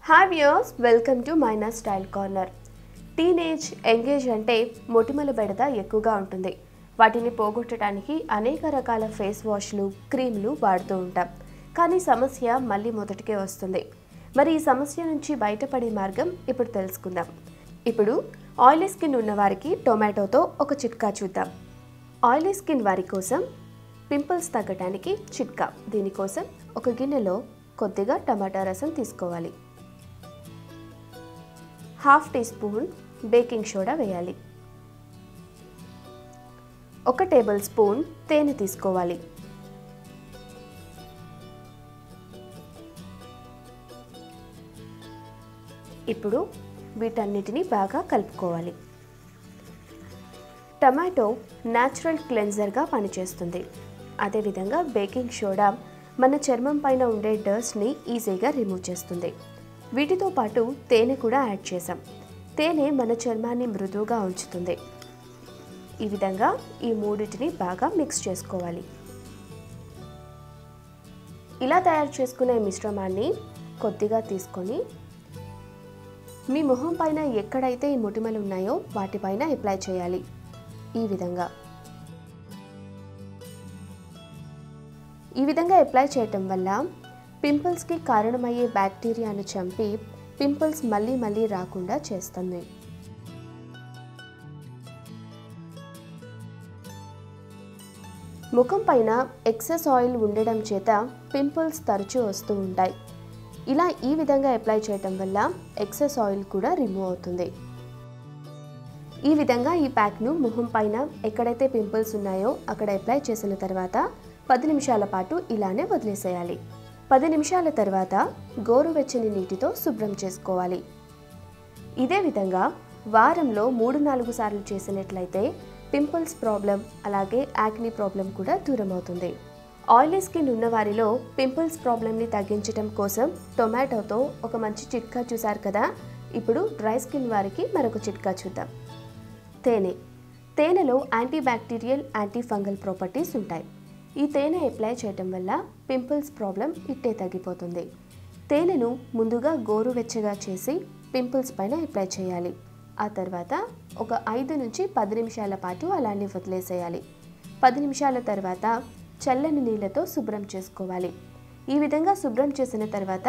Hi viewers, welcome to Maina style corner. Teenage engage అంటే మొటిమల బెడద ఎక్కువగా ఉంటుంది. వాటిని పోగొట్టడానికి అనేక రకాల ఫేస్ వాష్లు, క్రీములు వాడుతూ ఉంటాం. కానీ సమస్య మళ్ళీ మొదటికే వస్తుంది. మరి ఈ సమస్య నుంచి బయటపడే మార్గం ఇప్పుడు తెలుసుకుందాం. ఇప్పుడు ఆయిలీ స్కిన్ ఉన్నవారికి టొమాటోతో ఒక చిట్కా చూద్దాం. ఆయిలీ స్కిన్ వారి కోసం పింపుల్స్ తగ్గడానికి చిట్కా. దీనికోసం ఒక గిన్నెలో కొద్దిగా టమాటా రసం తీసుకోవాలి. 1/2 టీ స్పూన్ బేకింగ్ సోడా వేయాలి. 1 టేబుల్ స్పూన్ తేనె తీసుకోవాలి. ఇప్పుడు వీటన్నిటిని బాగా కలుపుకోవాలి. టమాటో న్యాచురల్ క్లెన్జర్గా పనిచేస్తుంది. అదేవిధంగా బేకింగ్ సోడా మన చర్మం పైన ఉండే డస్ట్ని ఈజీగా రిమూవ్ చేస్తుంది. వీటితో పాటు తేనె కూడా యాడ్ చేసాం. తేనె మన చర్మాన్ని మృదువుగా ఉంచుతుంది. ఈ విధంగా ఈ మూడింటిని బాగా మిక్స్ చేసుకోవాలి. ఇలా తయారు చేసుకునే మిశ్రమాన్ని కొద్దిగా తీసుకొని మీ మొహం పైన ఎక్కడైతే ఈ మొటిమలు ఉన్నాయో వాటిపైన అప్లై చేయాలి. ఈ విధంగా అప్లై చేయటం వల్ల పింపుల్స్కి కారణమయ్యే బ్యాక్టీరియాను చంపి పింపుల్స్ మళ్ళీ రాకుండా చేస్తుంది. ముఖం పైన ఎక్సెస్ ఆయిల్ ఉండడం చేత పింపుల్స్ తరచూ వస్తూ ఉంటాయి. ఇలా ఈ విధంగా అప్లై చేయటం వల్ల ఎక్సెస్ ఆయిల్ కూడా రిమూవ్ అవుతుంది. ఈ విధంగా ఈ ప్యాక్ను ముఖం పైన ఎక్కడైతే పింపుల్స్ ఉన్నాయో అక్కడ అప్లై చేసిన తర్వాత 10 నిమిషాల పాటు ఇలానే వదిలేసేయాలి. 10 నిమిషాల తర్వాత గోరువెచ్చని నీటితో శుభ్రం చేసుకోవాలి. ఇదే విధంగా వారంలో 3-4 సార్లు చేసినట్లయితే పింపుల్స్ ప్రాబ్లం అలాగే యాక్నీ ప్రాబ్లం కూడా దూరం అవుతుంది. ఆయిలీ స్కిన్ ఉన్నవారిలో పింపుల్స్ ప్రాబ్లంని తగ్గించడం కోసం టొమాటోతో ఒక మంచి చిట్కా చూసారు కదా. ఇప్పుడు డ్రై స్కిన్ వారికి మరొక చిట్కా చూద్దాం. తేనెలో anti bacterial, anti fungal properties ఉంటాయి. ఈ తేనె అప్లై చేయటం వల్ల పింపుల్స్ ప్రాబ్లం ఇట్టే తగ్గిపోతుంది. తేనెను ముందుగా గోరువెచ్చగా చేసి పింపుల్స్ పైన అప్లై చేయాలి. ఆ తర్వాత ఒక 5 నుంచి 10 నిమిషాల పాటు అలానే వదిలేసేయాలి. 10 నిమిషాల తర్వాత చల్లని నీళ్ళతో శుభ్రం చేసుకోవాలి. ఈ విధంగా శుభ్రం చేసిన తర్వాత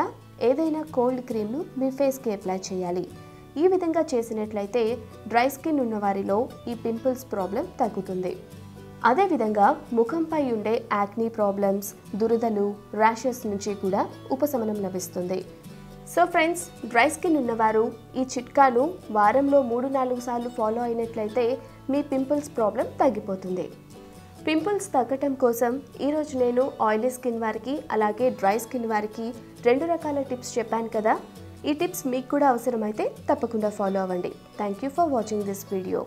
ఏదైనా కోల్డ్ క్రీమ్ను మీ ఫేస్కి అప్లై చేయాలి. ఈ విధంగా చేసినట్లయితే డ్రై స్కిన్ ఉన్నవారిలో ఈ పింపుల్స్ ప్రాబ్లం తగ్గుతుంది. అదేవిధంగా ముఖంపై ఉండే యాక్నీ ప్రాబ్లమ్స్, దురదలు, ర్యాషెస్ నుంచి కూడా ఉపశమనం లభిస్తుంది. సో ఫ్రెండ్స్, డ్రై స్కిన్ ఉన్నవారు ఈ చిట్కాను వారంలో 3-4 సార్లు ఫాలో అయినట్లయితే మీ పింపుల్స్ ప్రాబ్లం తగ్గిపోతుంది. పింపుల్స్ తగ్గటం కోసం ఈరోజు నేను ఆయిలీ స్కిన్ వారికి అలాగే డ్రై స్కిన్ వారికి 2 రకాల టిప్స్ చెప్పాను కదా. ఈ టిప్స్ మీకు కూడా అవసరమైతే తప్పకుండా ఫాలో అవ్వండి. Thank you for watching this video.